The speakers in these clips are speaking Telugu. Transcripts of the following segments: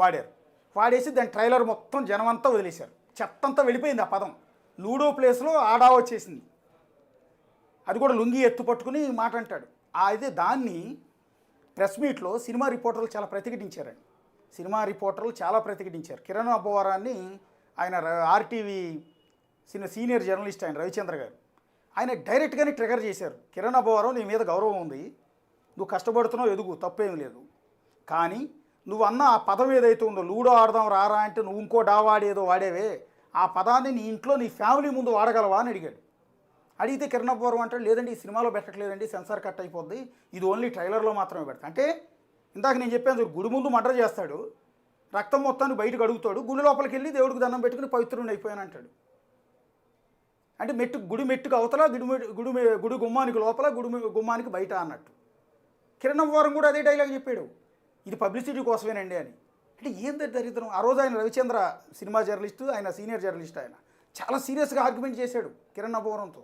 వాడారు. వాడేసి దాని ట్రైలర్ మొత్తం జనమంతా వదిలేశారు. చెత్తంతా వెళ్ళిపోయింది ఆ పదం. లూడో ప్లేస్లో ఆడా వచ్చేసింది. అది కూడా లుంగి ఎత్తు పట్టుకుని మాట అంటాడు. అయితే దాన్ని ప్రెస్ మీట్లో సినిమా రిపోర్టర్లు చాలా ప్రతిఘటించారండి. సినిమా రిపోర్టర్లు చాలా ప్రతిఘటించారు. కిరణ్ అబ్బవరాన్ని ఆయన ఆర్టీవీ సీనియర్ జర్నలిస్ట్ ఆయన రవిచంద్ర గారు ఆయన డైరెక్ట్గానే ట్రిగర్ చేశారు. కిరణ్ అబ్బవరం నీ మీద గౌరవం ఉంది, నువ్వు కష్టపడుతున్నావు, ఎదుగు, తప్పేం లేదు. కానీ నువ్వు అన్న ఆ పదం ఏదైతే ఉందో లూడో ఆడదాం రారా అంటే నువ్వు ఇంకో డావాడేదో వాడేవే, ఆ పదాన్ని నీ ఇంట్లో నీ ఫ్యామిలీ ముందు వాడగలవా అని అడిగాడు. అడిగితే కిరణ్ అబ్బవరం అంటాడు, లేదండి ఈ సినిమాలో పెట్టట్లేదండి, సెన్సార్ కట్ అయిపోద్ది, ఇది ఓన్లీ ట్రైలర్లో మాత్రమే పెడతా. అంటే ఇందాక నేను చెప్పాను, గుడి ముందు మర్డర్ చేస్తాడు, రక్తం మొత్తాన్ని బయటకు అడుగుతాడు, గుడి లోపలికి వెళ్ళి దేవుడికి దండం పెట్టుకుని పవిత్రుని అయిపోయాను అంటాడు. అంటే గుడి మెట్టుకు అవతల, గుడి గుమ్మానికి లోపల, గుమ్మానికి బయట అన్నట్టు. కిరణ్ అబ్బవరం కూడా అదే డైలాగ్ చెప్పాడు, ఇది పబ్లిసిటీ కోసమేనండి అని. అంటే ఏంది దరిద్రం. ఆ రోజు ఆయన రవిచంద్ర సినిమా జర్నలిస్టు, ఆయన సీనియర్ జర్నలిస్ట్, ఆయన చాలా సీరియస్గా ఆర్గ్యుమెంట్ చేశాడు కిరణ్ అబ్బవరంతో.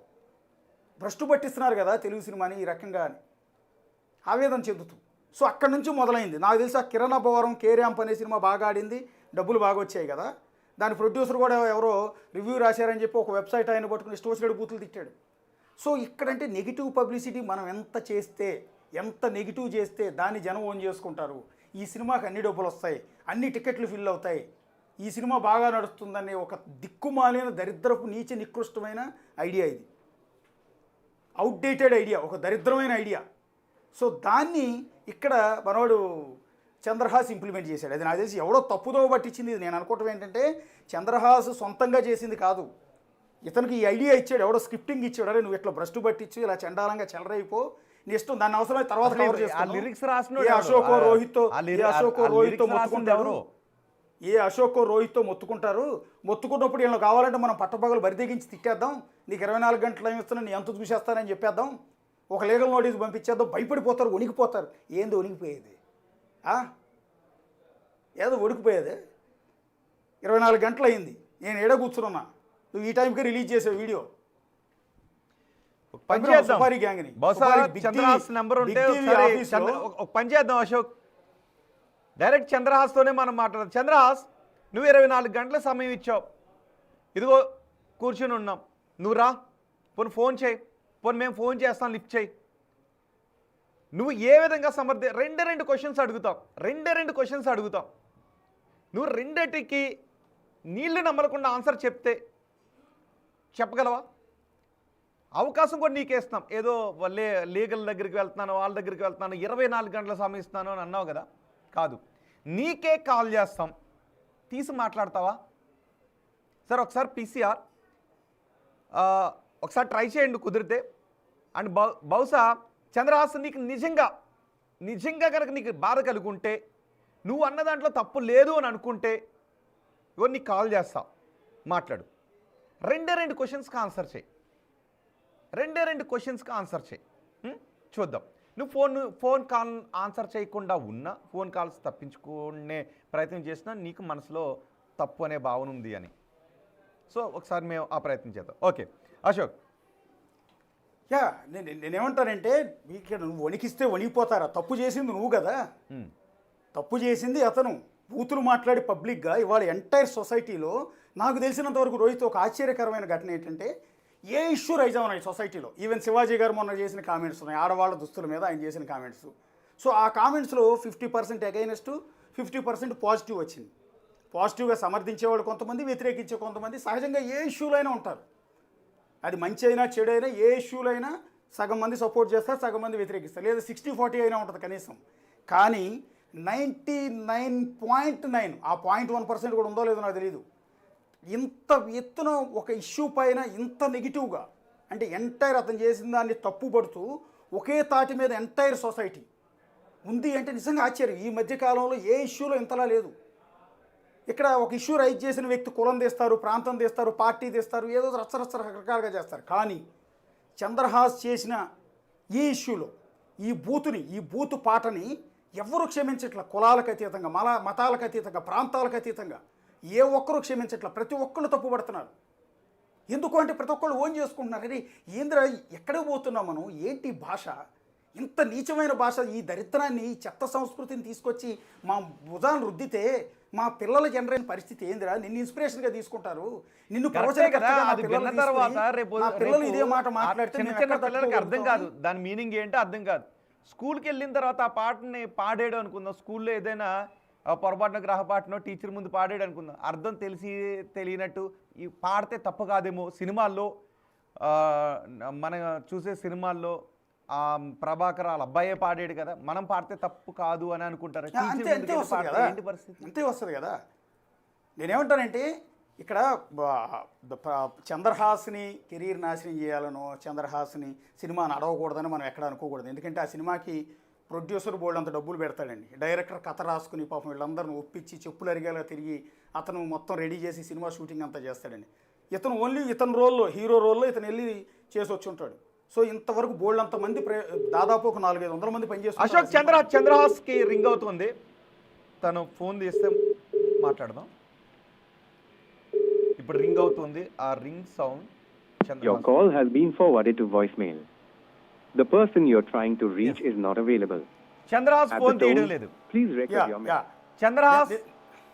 భ్రష్టు పట్టిస్తున్నారు కదా తెలుగు సినిమాని ఈ రకంగా అని ఆవేదన చెందుతూ. సో అక్కడి నుంచి మొదలైంది. నాకు తెలిసి ఆ కిరణ్ అబ్బవరం కేర్యాంప్ అనే సినిమా బాగా ఆడింది, డబ్బులు బాగా వచ్చాయి కదా. దాని ప్రొడ్యూసర్ కూడా ఎవరో రివ్యూ రాశారని చెప్పి ఒక వెబ్సైట్ ఆయన పట్టుకుని ఇష్టం వచ్చినట్టు బూతులు తిట్టాడు. సో ఇక్కడంటే నెగిటివ్ పబ్లిసిటీ మనం ఎంత నెగిటివ్ చేస్తే దాన్ని జనం ఓన్ చేసుకుంటారు. ఈ సినిమాకి అన్ని డబ్బులు వస్తాయి, అన్ని టికెట్లు ఫిల్ అవుతాయి, ఈ సినిమా బాగా నడుస్తుందనే ఒక దిక్కుమాలిన దరిద్రపు నీచ నికృష్టమైన ఐడియా ఇది. అవుట్డేటెడ్ ఐడియా, ఒక దరిద్రమైన ఐడియా. సో దాన్ని ఇక్కడ మనోడు చంద్రహాస్ ఇంప్లిమెంట్ చేశాడు. అది నాకు తెలిసి ఎవడో తప్పుదో పట్టించింది. ఇది నేను అనుకోవటం ఏంటంటే చంద్రహాస్ సొంతంగా చేసింది కాదు, ఇతనికి ఈ ఐడియా ఇచ్చాడు, ఎవడో స్క్రిప్టింగ్ ఇచ్చాడు. అరే నువ్వు ఇట్లా భ్రష్టు పట్టించు, ఇలా చండాలంగా చెలరైపో, నీ ఇష్టం, దాన్ని అవసరమైన తర్వాత కవర్ చేస్తాను. అశోకో రోహిత్తో మొత్తుకుంటారు, అశోకో రోహిత్తో మొత్తుకుంటారు, మొత్తుకున్నప్పుడు వీళ్ళు కావాలంటే మనం పట్టపగలు బరిదెగించి తిట్టేద్దాం, నీకు 24 గంటలు ఏమి ఇస్తున్నా నీ ఎంత చూసేస్తానని చెప్పేద్దాం, ఒక లీగల్ నోటీస్ పంపించేద్దాం. భయపడిపోతారు, వణికిపోతారు. ఏంది వణికిపోయేది? ఏదో వణికిపోయేది. 24 గంటలు అయింది, నేను ఏడ కూర్చున్నా, నువ్వు ఈ టైంకి రిలీజ్ చేసే వీడియో. సుపారీ గ్యాంగ్ని నెంబర్ ఉంటే పని చేద్దాం అశోక్, డైరెక్ట్ చంద్రహాస్తోనే మనం మాట్లాడదాం. చంద్రహాస్, నువ్వు 24 గంటల సమయం ఇచ్చావు, ఇదిగో కూర్చుని ఉన్నాం, నువ్వు రా, పోనీ ఫోన్ చేయి, పోనీ మేము ఫోన్ చేస్తాం, లిఫ్ట్ చేయి. నువ్వు ఏ విధంగా రెండు క్వశ్చన్స్ అడుగుతాం, నువ్వు రెండిటికి నీళ్లు నమ్మలకుండా ఆన్సర్ చెప్పగలవా? అవకాశం కూడా నీకేస్తాం. ఏదో లీగల్ దగ్గరికి వెళ్తున్నాను, వాళ్ళ దగ్గరికి వెళ్తున్నాను, 24 గంటల సమయం ఇస్తున్నాను అని అన్నావు కదా. కాదు, నీకే కాల్ చేస్తాం, తీసి మాట్లాడతావా? సార్ ఒకసారి పీసీఆర్ ఒకసారి ట్రై చేయండి కుదిరితే. అండ్ బహుశా చంద్రహాస్ నీకు నిజంగా కనుక నీకు బాధ కలుగుంటే, నువ్వు అన్న దాంట్లో తప్పు లేదు అని అనుకుంటే ఇవన్నీ నీకు కాల్ చేస్తా, మాట్లాడు. రెండు క్వశ్చన్స్కి ఆన్సర్ చేయి, చూద్దాం. నువ్వు ఫోన్ కాల్ ఆన్సర్ చేయకుండా ఉన్నా, ఫోన్ కాల్స్ తప్పించుకునే ప్రయత్నం చేసినా నీకు మనసులో తప్పు అనే భావన ఉంది అని. సో ఒకసారి మేము ఆ ప్రయత్నం చేద్దాం. ఓకే అశోక్. నేనేమంటానంటే ఇక్కడ నువ్వు వణికిస్తే వణికిపోతారా? తప్పు చేసింది నువ్వు కదా, తప్పు చేసింది అతను. బూతులు మాట్లాడి పబ్లిక్గా ఇవాళ ఎంటైర్ సొసైటీలో నాకు తెలిసినంత వరకు రోహిత్ ఒక ఆశ్చర్యకరమైన ఘటన ఏంటంటే ఏ ఇష్యూ రైజ్ అవునాయి సొసైటీలో. ఈవెన్ శివాజీ గారు మొన్న చేసిన కామెంట్స్ ఉన్నాయి, ఆడవాళ్ళ దుస్తుల మీద ఆయన చేసిన కామెంట్స్. సో ఆ కామెంట్స్లో 50% అగైనెస్ట్, 50% పాజిటివ్ వచ్చింది. పాజిటివ్గా సమర్థించేవాళ్ళు కొంతమంది, వ్యతిరేకించే కొంతమంది. సహజంగా ఏ ఇష్యూలో అయినా ఉంటారు, అది మంచి అయినా చెడు అయినా, ఏ ఇష్యూలో అయినా సగం మంది సపోర్ట్ చేస్తారు, సగం మంది వ్యతిరేకిస్తారు, లేదా 60-40 అయినా ఉంటుంది కనీసం. కానీ 99.9, ఆ 0.1% కూడా ఉందో లేదో నాకు తెలియదు, ఇంత ఎత్తున ఒక ఇష్యూ పైన ఇంత నెగిటివ్గా, అంటే ఎంటైర్ అతను చేసిన దాన్ని తప్పు పడుతూ ఒకే తాటి మీద ఎంటైర్ సొసైటీ ఉంది అంటే నిజంగా ఆశ్చర్యం. ఈ మధ్యకాలంలో ఏ ఇష్యూలో ఇంతలా లేదు. ఇక్కడ ఒక ఇష్యూ రైజ్ చేసిన వ్యక్తి కులం తీస్తారు, ప్రాంతం తీస్తారు, పార్టీ తీస్తారు, ఏదో రకరకాలుగా చేస్తారు. కానీ చంద్రహాస్ చేసిన ఈ ఇష్యూలో ఈ బూతు పాటని ఎవరు క్షమించట్ల. కులాలకు అతీతంగా, మతాలకు అతీతంగా, ప్రాంతాలకు అతీతంగా ఏ ఒక్కరూ క్షమించట్ల. ప్రతి ఒక్కళ్ళు తప్పు పడుతున్నారు. ఎందుకు అంటే ప్రతి ఒక్కళ్ళు ఓన్ చేసుకుంటున్నారు. అరే ఏంద్రా, ఎక్కడికి పోతున్నాం మనం, ఏంటి భాష, ఇంత నీచమైన భాష, ఈ దరిద్రాన్ని, ఈ చెత్త సంస్కృతిని తీసుకొచ్చి మా భుజాలను రుద్దితే మా పిల్లల జనరేషన్ పరిస్థితి ఏందిరా, నిన్ను ఇన్స్పిరేషన్గా తీసుకుంటారు, నిన్ను కరెక్టే కదా. ప్రవచనకర్తగా నా అది పిల్లల్ని విన్న తర్వాత తీసుకుని రేపు నా పిల్లలు రేపు ఇదే మాట ఆ మాట్లాడితే చిన్న మేము చిన్న ఎక్కడ పిల్లలకి అర్థం కాదు, తట్టుకోగలుగుతాం? దాని మీనింగ్ ఏంటో అర్థం కాదు. స్కూల్కి వెళ్ళిన తర్వాత ఆ పాటని పాడాడు అనుకుందాం, స్కూల్లో ఏదైనా పొరపాటున గ్రహపాటనో టీచర్ ముందు పాడాడు అనుకుందాం, అర్థం తెలియనట్టు ఈ పాడితే తప్పు కాదేమో. సినిమాల్లో మనం చూసే సినిమాల్లో ఆ ప్రభాకర్ వాళ్ళ అబ్బాయే పాడాడు కదా, మనం పాడితే తప్పు కాదు అని అనుకుంటారు. అంతే టీచర్ అంతే ముందుకెళ్ళి వస్తుంది పాడితే కదా, ఏంటి పరిస్థితి? అంతే వస్తుంది కదా. నేనేమంటానంటే ఇక్కడ చంద్రహాస్ని కెరీర్ నాశనం చేయాలనో, చంద్రహాస్ని సినిమా నడవకూడదని మనం ఎక్కడ అనుకోకూడదు. ఎందుకంటే ఆ సినిమాకి ప్రొడ్యూసర్ బోర్డు అంత డబ్బులు పెడతాడండి, డైరెక్టర్ కథ రాసుకుని పాపం వీళ్ళందరిని ఒప్పించి చెప్పులు అరిగేలా తిరిగి అతను మొత్తం రెడీ చేసి సినిమా షూటింగ్ అంతా చేస్తాడండి. ఇతను ఓన్లీ ఇతని రోల్లో, హీరో రోల్లో ఇతను వెళ్ళి చేసి వచ్చి ఉంటాడు. సో ఇంతవరకు బోల్డ్ అంతమంది దాదాపు ఒక 400-500 మంది పనిచేస్తారు. అశోక్ చంద్రహాస్కి రింగ్ అవుతుంది, తను ఫోన్ తీస్తే మాట్లాడదాం. ఇప్పుడు రింగ్ అవుతుంది, ఆ ring sound. Your call has been forwarded to voicemail. The person you're trying to reach is not available. Chandrahas At phone the తీయడం tone, లేదు. please record your message. Chandrahas